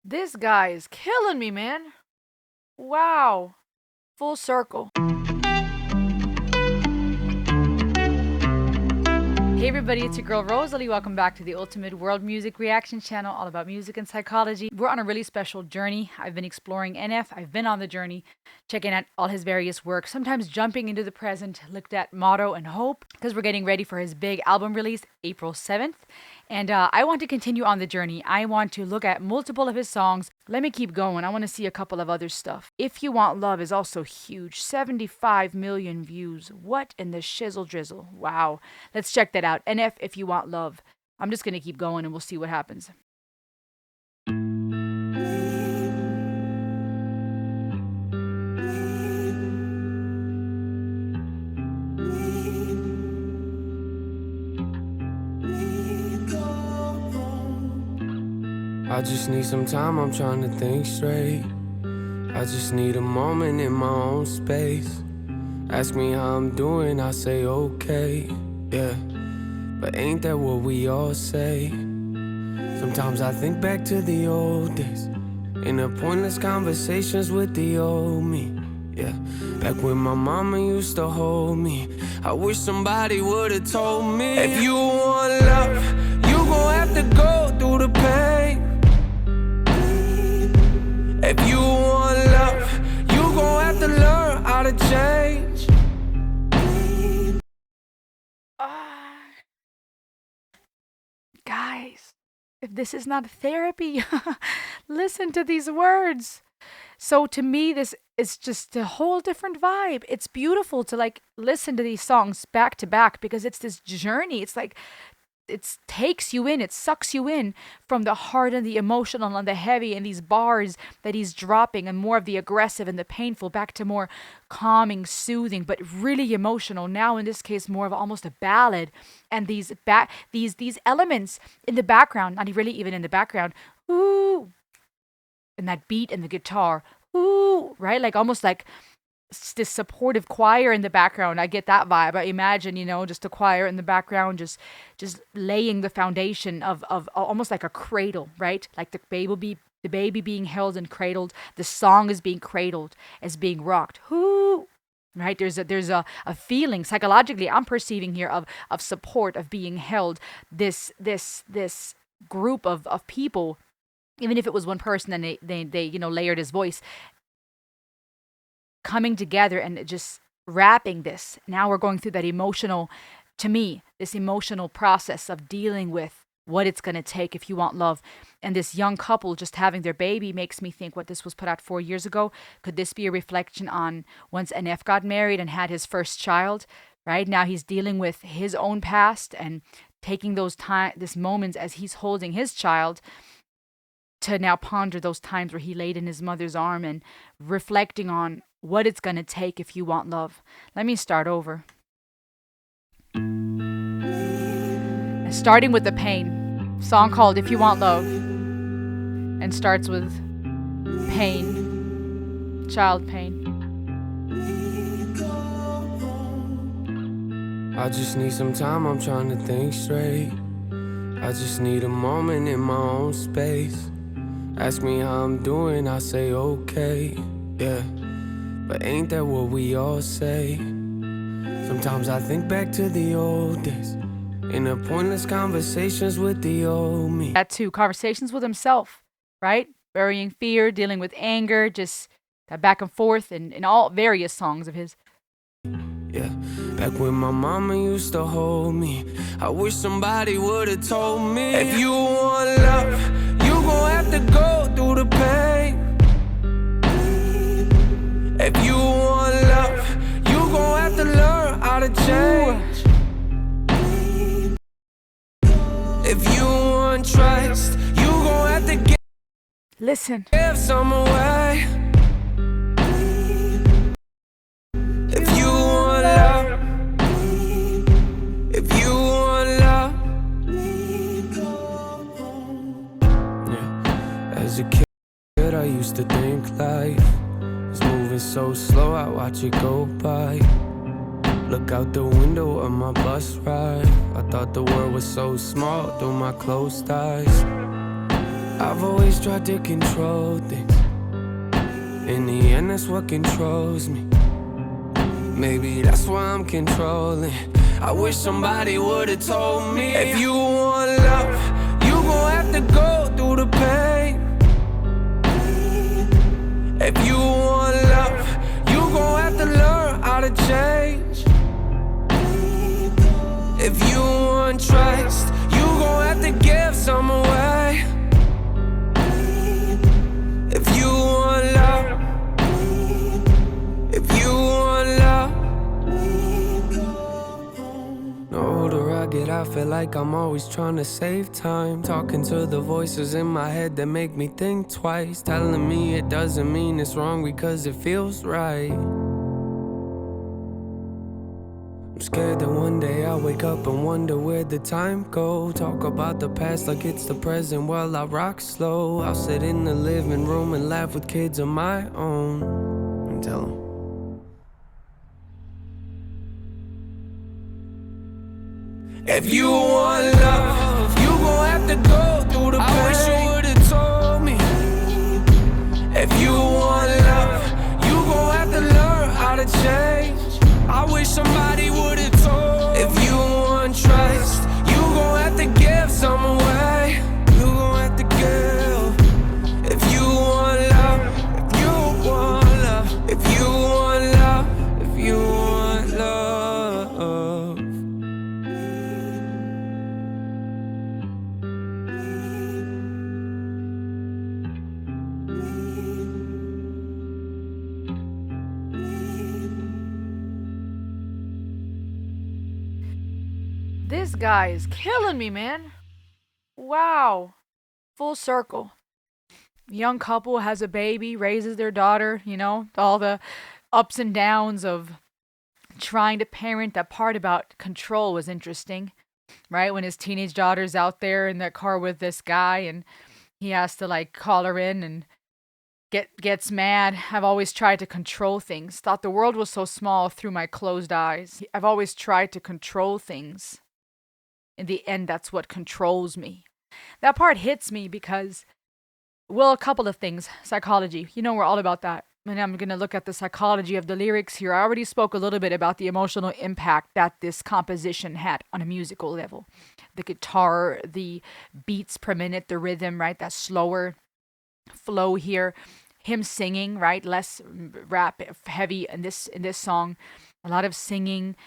This guy is killing me, man. Wow. Full circle. Hey everybody, it's your girl Rosalie. Welcome back to the Ultimate World Music Reaction channel, all about music and psychology. We're on a really special journey. I've been exploring NF. I've been on the journey, checking out all his various work, sometimes jumping into the present, looked at Motto and Hope, because we're getting ready for his big album release, April 7th. And I want to continue on the journey. I want to look at multiple of his songs. Let me keep going. I want to see a couple of other stuff. If You Want Love is also huge. 75 million views. What in the shizzle drizzle? Wow. Let's check that out. NF, If You Want Love. I'm just going to keep going and we'll see what happens. I just need some time, I'm trying to think straight. I just need a moment in my own space. Ask me how I'm doing, I say okay, yeah. But ain't that what we all say? Sometimes I think back to the old days, in the pointless conversations with the old me, yeah. Back when my mama used to hold me, I wish somebody would've told me. If you want love, you gon' have to go through the pain. If you want love, you gon' have to learn how to change. Guys, if this is not therapy, listen to these words. So to me, this is just a whole different vibe. It's beautiful to listen to these songs back to back because it's this journey. It's like it takes you in, it sucks you in from the hard and the emotional and the heavy and these bars that he's dropping, and more of the aggressive and the painful back to more calming, soothing, but really emotional. Now in this case, more of almost a ballad, and these elements in the background, not really even in the background, ooh, and that beat and the guitar, ooh, right, like almost like this supportive choir in the background. I get that vibe. I imagine, just a choir in the background, just laying the foundation of almost like a cradle, right? Like the baby being held and cradled. The song is being cradled, as being rocked. Whoo! Right? There's a feeling psychologically I'm perceiving here of support, of being held. This group of people, even if it was one person and they layered his voice, coming together and just wrapping this. Now we're going through that emotional, to me, this emotional process of dealing with what it's going to take if you want love. And this young couple just having their baby makes me think what this was put out 4 years ago. Could this be a reflection on once NF got married and had his first child, right? Now he's dealing with his own past and taking this moments as he's holding his child to now ponder those times where he laid in his mother's arm and reflecting on what it's going to take if you want love. Let me start over. Starting with the pain. Song called If You Want Love. And starts with pain. Child pain. I just need some time, I'm trying to think straight. I just need a moment in my own space. Ask me how I'm doing, I say okay, yeah. But ain't that what we all say? Sometimes I think back to the old days, in the pointless conversations with the old me. That too, conversations with himself, right? Burying fear, dealing with anger, just that back and forth in all various songs of his. Yeah, back when my mama used to hold me, I wish somebody would've told me. If you want love, you gon' have to go through the pain. If you want love, you gon' have to learn how to change. If you want trust, you gon' have to Listen. give some away. If you want love, if you want love, yeah. As a kid, I used to think life was moving so slow, I watch it go by. Look out the window of my bus ride. I thought the world was so small through my closed eyes. I've always tried to control things. In the end, that's what controls me. Maybe that's why I'm controlling. I wish somebody would've told me, if you want love, you gon' have to go through the pain. If you want love, you gon' have to learn how to change. If you want trust, you gon' have to give some away. If you want love, if you want love. The older I get, I feel like I'm always trying to save time. Talking to the voices in my head that make me think twice. Telling me it doesn't mean it's wrong because it feels right. I'm scared that one day I'll wake up and wonder where the time go. Talk about the past like it's the present while I rock slow. I'll sit in the living room and laugh with kids of my own and tell them, if you want love, you gon' have to go through the pain. I wish you would've told me. If you want love, you gon' have to learn how to change. I wish somebody would've told me. If you want trust, you gon' have to give some away. You gon' have to give. If you want love, if you want love, if you want love, if you want love. This guy is killing me, man. Wow. Full circle. Young couple has a baby, raises their daughter, all the ups and downs of trying to parent. That part about control was interesting, right? When his teenage daughter's out there in that car with this guy and he has to like call her in and gets mad. I've always tried to control things. Thought the world was so small through my closed eyes. I've always tried to control things. In the end, that's what controls me. That part hits me because, well, a couple of things. Psychology. We're all about that. And I'm going to look at the psychology of the lyrics here. I already spoke a little bit about the emotional impact that this composition had on a musical level. The guitar, the beats per minute, the rhythm, right? That slower flow here. Him singing, right? Less rap heavy in this song. A lot of singing.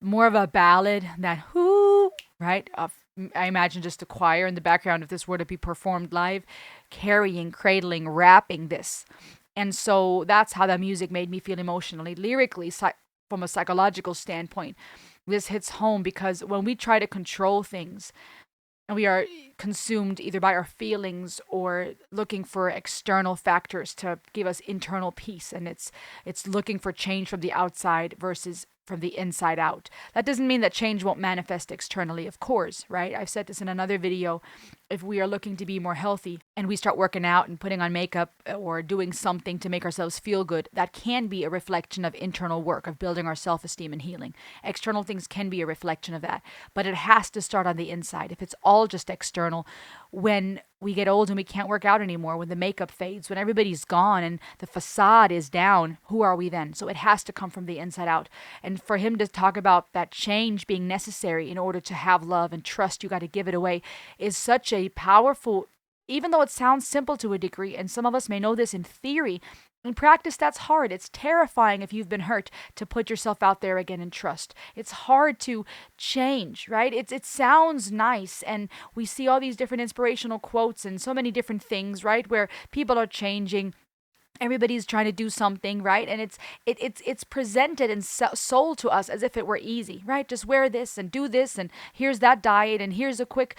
More of a ballad that whoo, right? I imagine just a choir in the background if this were to be performed live, carrying, cradling, rapping this. And so that's how that music made me feel emotionally, lyrically, from a psychological standpoint. This hits home because when we try to control things, and we are consumed either by our feelings or looking for external factors to give us internal peace, and it's looking for change from the outside versus from the inside out. That doesn't mean that change won't manifest externally, of course, right? I've said this in another video. If we are looking to be more healthy and we start working out and putting on makeup or doing something to make ourselves feel good, that can be a reflection of internal work, of building our self-esteem and healing. External things can be a reflection of that, but it has to start on the inside. If it's all just external, when we get old and we can't work out anymore, when the makeup fades, when everybody's gone and the facade is down, who are we then? So it has to come from the inside out. And for him to talk about that change being necessary in order to have love and trust, you got to give it away, is such a powerful, even though it sounds simple to a degree, and some of us may know this in theory, in practice, that's hard. It's terrifying if you've been hurt to put yourself out there again and trust. It's hard to change, right? It sounds nice, and we see all these different inspirational quotes and so many different things, right, where people are changing. Everybody's trying to do something, right? And it's presented and sold to us as if it were easy, right? Just wear this and do this, and here's that diet, and here's a quick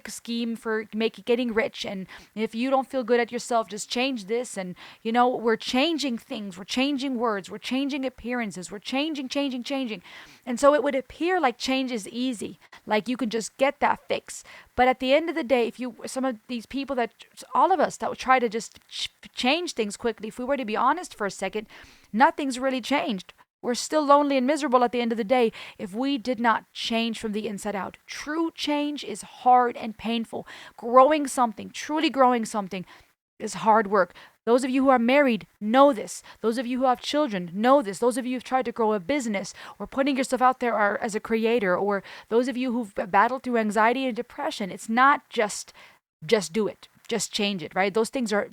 scheme for getting rich. And if you don't feel good at yourself, just change this. And we're changing things, we're changing words, we're changing appearances, we're changing. And so it would appear like change is easy, like you can just get that fix. But at the end of the day, some of these people all of us that would try to just change things quickly, if we were to be honest for a second, nothing's really changed. We're still lonely and miserable at the end of the day if we did not change from the inside out. True change is hard and painful. Growing something, truly growing something, is hard work. Those of you who are married know this. Those of you who have children know this. Those of you who've tried to grow a business or putting yourself out there as a creator, or those of you who've battled through anxiety and depression, it's not just do it, just change it, right? Those things are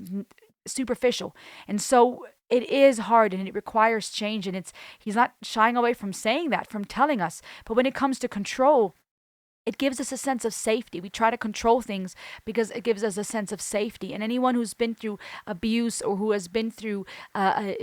superficial. And so it is hard and it requires change, and he's not shying away from saying that, from telling us. But when it comes to control, it gives us a sense of safety. We try to control things because it gives us a sense of safety. And anyone who's been through abuse or who has been through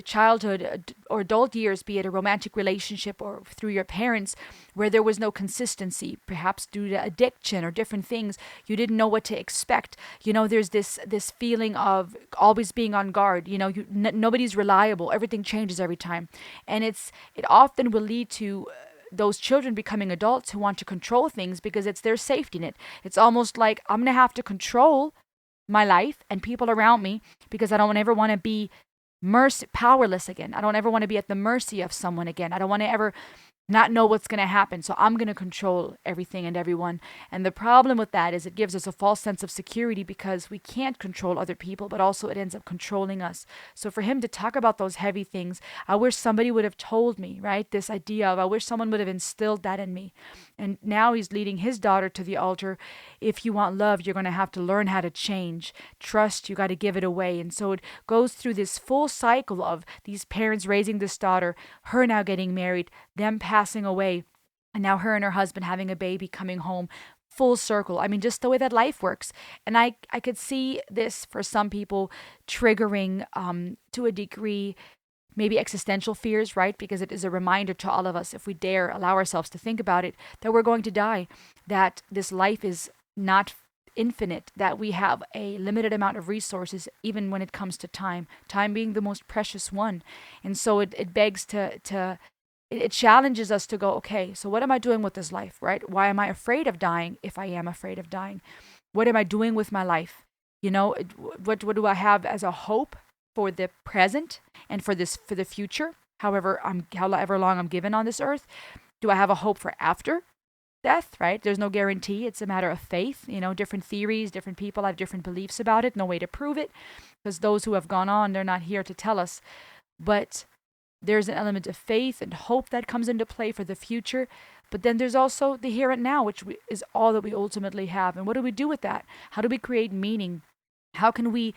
childhood or adult years, be it a romantic relationship or through your parents, where there was no consistency, perhaps due to addiction or different things, you didn't know what to expect. There's this feeling of always being on guard. Nobody's reliable. Everything changes every time, and it often will lead to those children becoming adults who want to control things because it's their safety net. It's almost like, I'm going to have to control my life and people around me because I don't ever want to be powerless again. I don't ever want to be at the mercy of someone again. I don't want to ever not know what's going to happen. So I'm going to control everything and everyone. And the problem with that is it gives us a false sense of security because we can't control other people, but also it ends up controlling us. So for him to talk about those heavy things, I wish somebody would have told me, right? This idea of, I wish someone would have instilled that in me. And now he's leading his daughter to the altar. If you want love, you're going to have to learn how to change. Trust, you got to give it away. And so it goes through this full cycle of these parents raising this daughter, her now getting married, them passing away, and now her and her husband having a baby, coming home, full circle. I mean, just the way that life works. And I could see this for some people triggering to a degree, maybe existential fears, right? Because it is a reminder to all of us, if we dare allow ourselves to think about it, that we're going to die, that this life is not infinite, that we have a limited amount of resources, even when it comes to time being the most precious one. And so it begs it challenges us to go, okay, so what am I doing with this life, right? Why am I afraid of dying if I am afraid of dying? What am I doing with my life? What do I have as a hope for the present and for the future? However long I'm given on this earth, do I have a hope for after death, right? There's no guarantee. It's a matter of faith. Different theories, different people have different beliefs about it. No way to prove it, because those who have gone on, they're not here to tell us. But there's an element of faith and hope that comes into play for the future. But then there's also the here and now, which is all that we ultimately have. And what do we do with that? How do we create meaning? How can we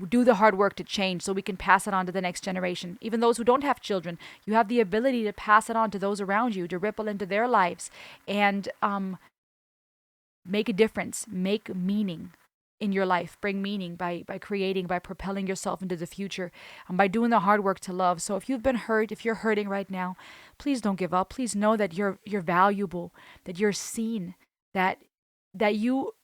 do the hard work to change so we can pass it on to the next generation? Even those who don't have children, you have the ability to pass it on to those around you, to ripple into their lives and make a difference, make meaning in your life, bring meaning by creating, by propelling yourself into the future, and by doing the hard work to love. So if you've been hurt, if you're hurting right now, please don't give up. Please know that you're valuable, that you're seen, that you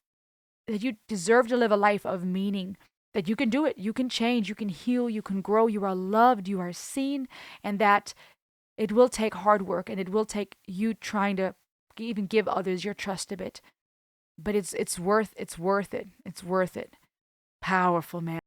deserve to live a life of meaning, that you can do it, you can change, you can heal, you can grow, you are loved, you are seen, and that it will take hard work and it will take you trying to even give others your trust a bit. But it's worth it. It's worth it. Powerful, man.